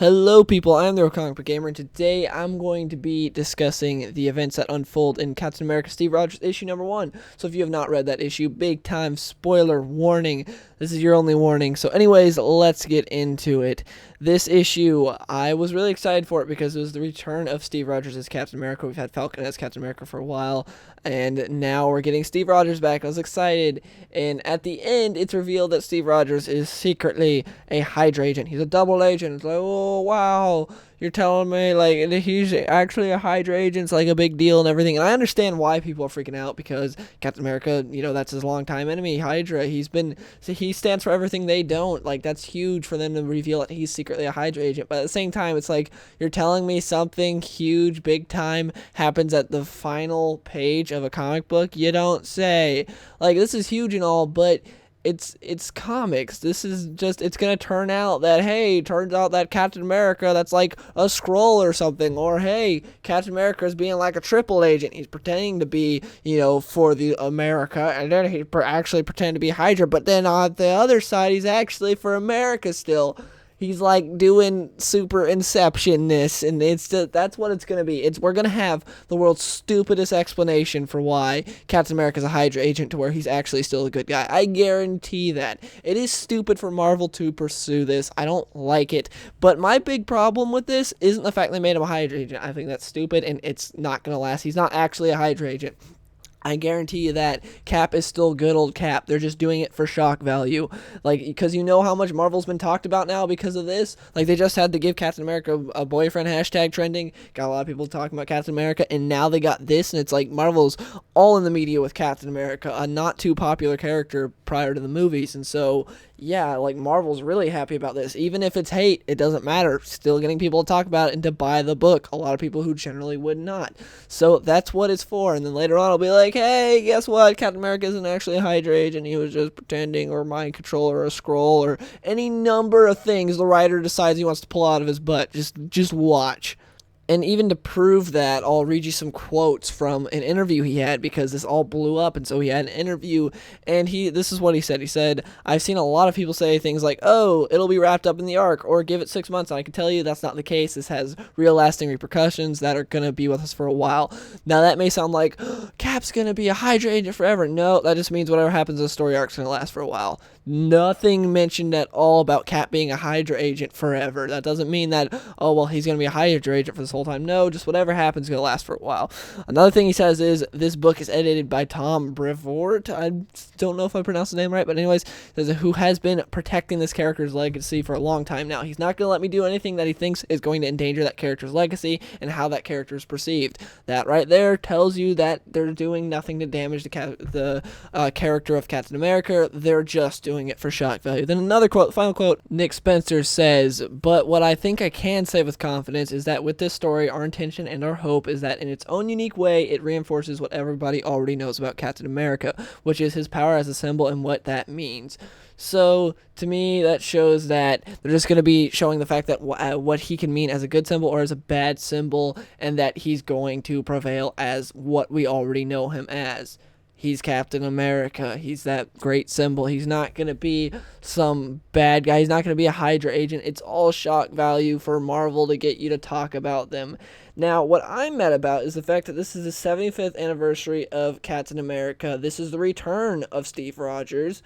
Hello people, I'm the Comic Book Gamer, and today I'm going to be discussing the events that unfold in Captain America Steve Rogers issue number 1. So if you have not read that issue, big time spoiler warning. This is your only warning. So anyways, let's get into it. This issue, I was really excited for it because it was the return of Steve Rogers as Captain America. We've had Falcon as Captain America for a while, and now we're getting Steve Rogers back. I was excited, and at the end, it's revealed that Steve Rogers is secretly a Hydra agent. He's a double agent. It's like, oh, wow, you're telling me, like, he's actually a Hydra agent. It's like a big deal and everything, and I understand why people are freaking out, because Captain America, that's his longtime enemy, Hydra. He stands for everything they don't. Like, that's huge for them to reveal that he's secretly a Hydra agent, but at the same time, it's like, you're telling me something huge, big time, happens at the final page of a comic book? You don't say. Like, this is huge and all, but it's comics. This is just, it's gonna turn out that, hey, turns out that Captain America, that's like a scroll or something, or hey, Captain America is being like a triple agent. He's pretending to be, for the America, and then he actually pretend to be Hydra, but then on the other side, he's actually for America still. He's like doing super Inception-ness, and that's what it's gonna be. We're gonna have the world's stupidest explanation for why Captain America's a Hydra agent to where he's actually still a good guy. I guarantee that. It is stupid for Marvel to pursue this. I don't like it. But my big problem with this isn't the fact they made him a Hydra agent. I think that's stupid, and it's not gonna last. He's not actually a Hydra agent. I guarantee you that Cap is still good old Cap. They're just doing it for shock value. Like, because you know how much Marvel's been talked about now because of this? Like, they just had to give Captain America a boyfriend hashtag trending. Got a lot of people talking about Captain America, and now they got this, and it's like Marvel's all in the media with Captain America, a not too popular character prior to the movies. And so, yeah, like, Marvel's really happy about this. Even if it's hate, it doesn't matter. Still getting people to talk about it and to buy the book. A lot of people who generally would not. So that's what it's for. And then later on, it'll be like, hey, guess what? Captain America isn't actually a Hydra agent. He was just pretending, or mind control, or a scroll, or any number of things the writer decides he wants to pull out of his butt. Just watch. And even to prove that, I'll read you some quotes from an interview he had, because this all blew up, and so he had an interview, and this is what he said. He said, I've seen a lot of people say things like, oh, it'll be wrapped up in the arc, or give it 6 months, and I can tell you that's not the case. This has real lasting repercussions that are going to be with us for a while. Now, that may sound like, Cap's going to be a Hydra agent forever. No, that just means whatever happens in the story arc's going to last for a while. Nothing mentioned at all about Cap being a Hydra agent forever. That doesn't mean that, oh, well, he's going to be a Hydra agent for this whole time. No, just whatever happens is going to last for a while. Another thing he says is, this book is edited by Tom Brevoort. I don't know if I pronounced the name right, but anyways, says who has been protecting this character's legacy for a long time now. He's not going to let me do anything that he thinks is going to endanger that character's legacy and how that character is perceived. That right there tells you that they're doing nothing to damage the character of Captain America. They're just doing it for shock value. Then another quote, final quote, Nick Spencer says, but what I think I can say with confidence is that with this story, our intention and our hope is that in its own unique way, it reinforces what everybody already knows about Captain America, which is his power as a symbol and what that means. So, to me, that shows that they're just going to be showing the fact that what he can mean as a good symbol or as a bad symbol, and that he's going to prevail as what we already know him as. He's Captain America. He's that great symbol. He's not going to be some bad guy. He's not going to be a Hydra agent. It's all shock value for Marvel to get you to talk about them. Now, what I'm mad about is the fact that this is the 75th anniversary of Captain America. This is the return of Steve Rogers.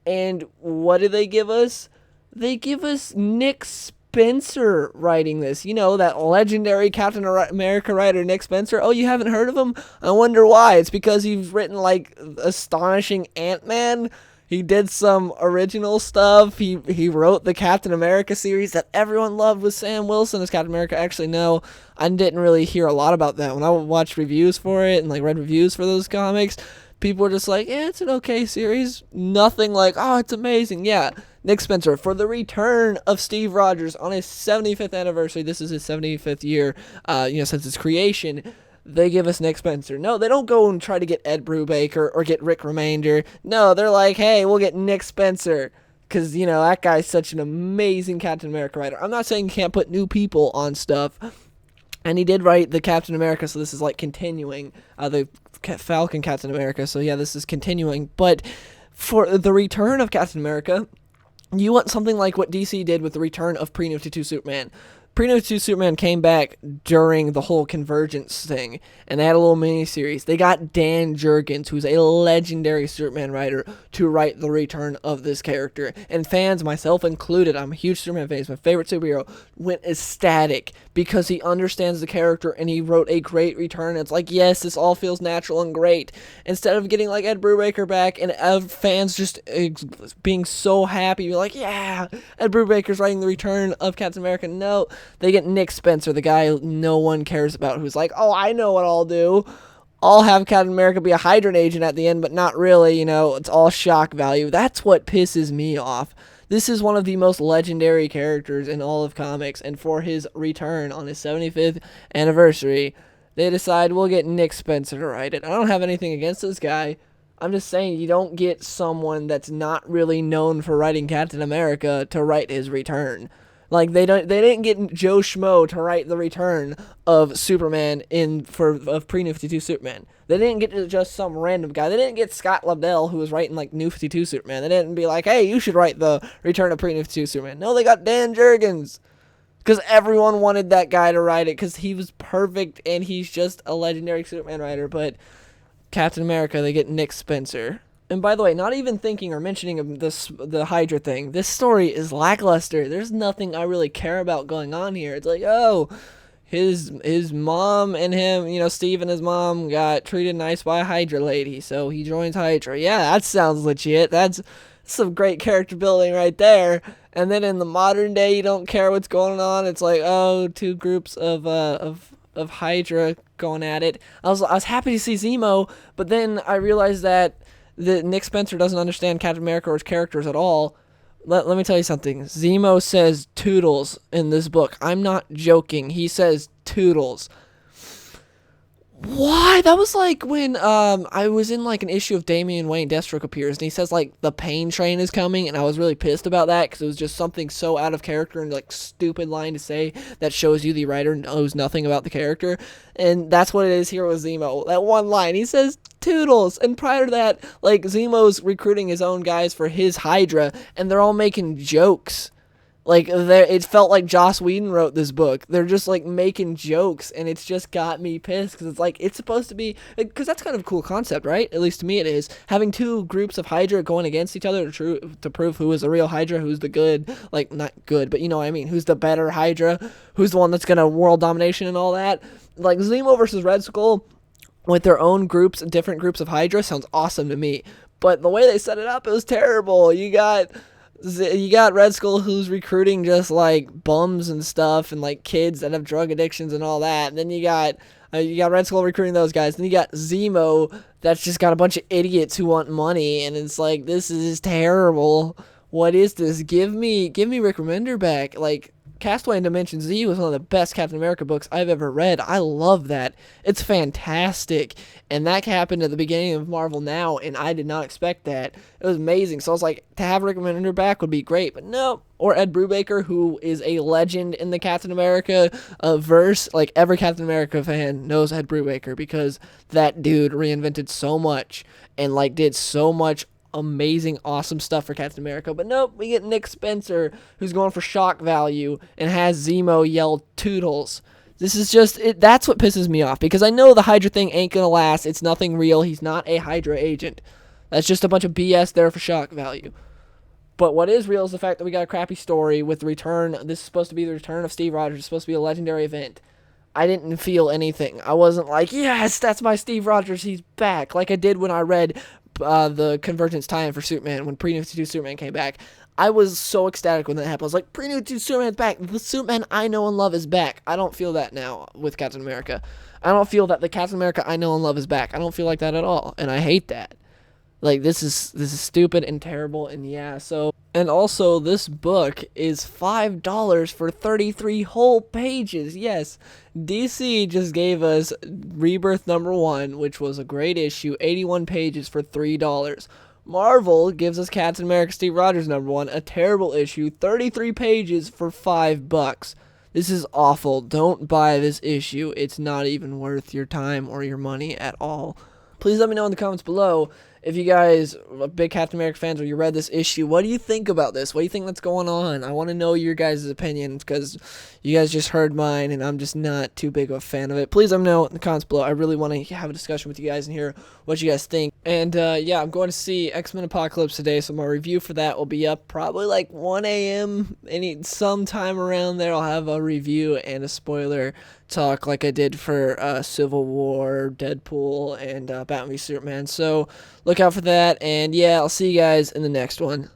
And what do they give us? They give us Nick Spencer writing this. You know, that legendary Captain America writer, Nick Spencer. Oh, you haven't heard of him? I wonder why. It's because he's written, like, astonishing Ant-Man. He did some original stuff. He wrote the Captain America series that everyone loved with Sam Wilson as Captain America. Actually, no, I didn't really hear a lot about that. When I watched reviews for it and, like, read reviews for those comics, people were just like, yeah, it's an okay series. Nothing like, oh, it's amazing. Yeah, Nick Spencer, for the return of Steve Rogers on his 75th anniversary. This is his 75th year, since its creation. They give us Nick Spencer. No, they don't go and try to get Ed Brubaker or get Rick Remender. No, they're like, hey, we'll get Nick Spencer. Because, that guy's such an amazing Captain America writer. I'm not saying you can't put new people on stuff. And he did write the Captain America, so this is like continuing the Falcon Captain America. So yeah, this is continuing. But for the return of Captain America, you want something like what DC did with the return of Pre-New 52 Superman. Pre-New 52 Superman came back during the whole Convergence thing, and they had a little mini-series. They got Dan Jurgens, who's a legendary Superman writer, to write the return of this character. And fans, myself included, I'm a huge Superman fan, he's my favorite superhero, went ecstatic because he understands the character and he wrote a great return. It's like, yes, this all feels natural and great. Instead of getting like Ed Brubaker back and fans just being so happy, you're like, yeah, Ed Brubaker's writing the return of Captain America. No, they get Nick Spencer, the guy no one cares about, who's like, oh, I know what I'll do. I'll have Captain America be a Hydra agent at the end, but not really, you know, it's all shock value. That's what pisses me off. This is one of the most legendary characters in all of comics, and for his return on his 75th anniversary, they decide we'll get Nick Spencer to write it. I don't have anything against this guy. I'm just saying you don't get someone that's not really known for writing Captain America to write his return. Like they didn't get Joe Schmo to write the return of Superman of pre-New 52 Superman. They didn't get just some random guy. They didn't get Scott Lobdell, who was writing like New 52 Superman. They didn't be like, hey, you should write the return of pre-New 52 Superman. No, they got Dan Jurgens. Because everyone wanted that guy to write it because he was perfect and he's just a legendary Superman writer. But Captain America, they get Nick Spencer. And by the way, not even thinking or mentioning of the Hydra thing, this story is lackluster. There's nothing I really care about going on here. It's like, oh, his mom and him, you know, Steve and his mom got treated nice by a Hydra lady, so he joins Hydra. Yeah, that sounds legit. That's some great character building right there. And then in the modern day, you don't care what's going on. It's like, oh, two groups of Hydra going at it. I was happy to see Zemo, but then I realized that Nick Spencer doesn't understand Captain America or his characters at all. Let me tell you something. Zemo says Toodles in this book. I'm not joking. He says Toodles. Why? That was like when I was in like an issue of Damian Wayne Deathstroke appears, and he says like the pain train is coming, and I was really pissed about that because it was just something so out of character and like stupid line to say that shows you the writer knows nothing about the character, and that's what it is here with Zemo. That one line, he says Toodles, and prior to that, like Zemo's recruiting his own guys for his Hydra, and they're all making jokes. Like, it felt like Joss Whedon wrote this book. They're just, like, making jokes, and it's just got me pissed, because it's like, it's supposed to be, because that's kind of a cool concept, right? At least to me it is. Having two groups of Hydra going against each other to prove who is the real Hydra, who's the good, like, not good, but you know what I mean, who's the better Hydra, who's the one that's gonna world domination and all that. Like, Zemo versus Red Skull, with their own groups, different groups of Hydra, sounds awesome to me. But the way they set it up, it was terrible. You got Red Skull, who's recruiting just like bums and stuff and like kids that have drug addictions and all that. And then you got Red Skull recruiting those guys. Then you got Zemo that's just got a bunch of idiots who want money, and it's like, this is terrible. What is this? Give me Rick Remender back. Like, Castaway in Dimension Z was one of the best Captain America books I've ever read. I love that. It's fantastic. And that happened at the beginning of Marvel Now, and I did not expect that. It was amazing. So I was like, to have Rick Remender back would be great. But no. Or Ed Brubaker, who is a legend in the Captain America verse. Like, every Captain America fan knows Ed Brubaker because that dude reinvented so much and, like, did so much amazing, awesome stuff for Captain America. But nope, we get Nick Spencer, who's going for shock value and has Zemo yell Toodles. This is just it. That's what pisses me off, because I know the Hydra thing ain't gonna last. It's nothing real. He's not a Hydra agent. That's just a bunch of BS there for shock value. But what is real is the fact that we got a crappy story with the return. This is supposed to be the return of Steve Rogers. It's supposed to be a legendary event. I didn't feel anything. I wasn't like, yes, that's my Steve Rogers. He's back. Like I did when I read the Convergence tie-in for Superman, when Pre-New 52 Superman came back. I was so ecstatic when that happened. I was like, Pre-New 52 Superman's back. The Superman I know and love is back. I don't feel that now with Captain America. I don't feel that the Captain America I know and love is back. I don't feel like that at all, and I hate that. Like, this is stupid and terrible, and yeah, so... And also, this book is $5 for 33 whole pages. Yes, DC just gave us Rebirth #1, which was a great issue, 81 pages for $3. Marvel gives us Captain America Steve Rogers #1, a terrible issue, 33 pages for $5. This is awful. Don't buy this issue. It's not even worth your time or your money at all. Please let me know in the comments below if you guys are big Captain America fans or you read this issue, what do you think about this? What do you think that's going on? I want to know your guys' opinions because you guys just heard mine and I'm just not too big of a fan of it. Please let me know in the comments below. I really want to have a discussion with you guys and hear what you guys think. And yeah, I'm going to see X-Men Apocalypse today, so my review for that will be up probably like 1 a.m. sometime around there. I'll have a review and a spoiler talk like I did for Civil War, Deadpool, and Batman v Superman. So look out for that. And yeah, I'll see you guys in the next one.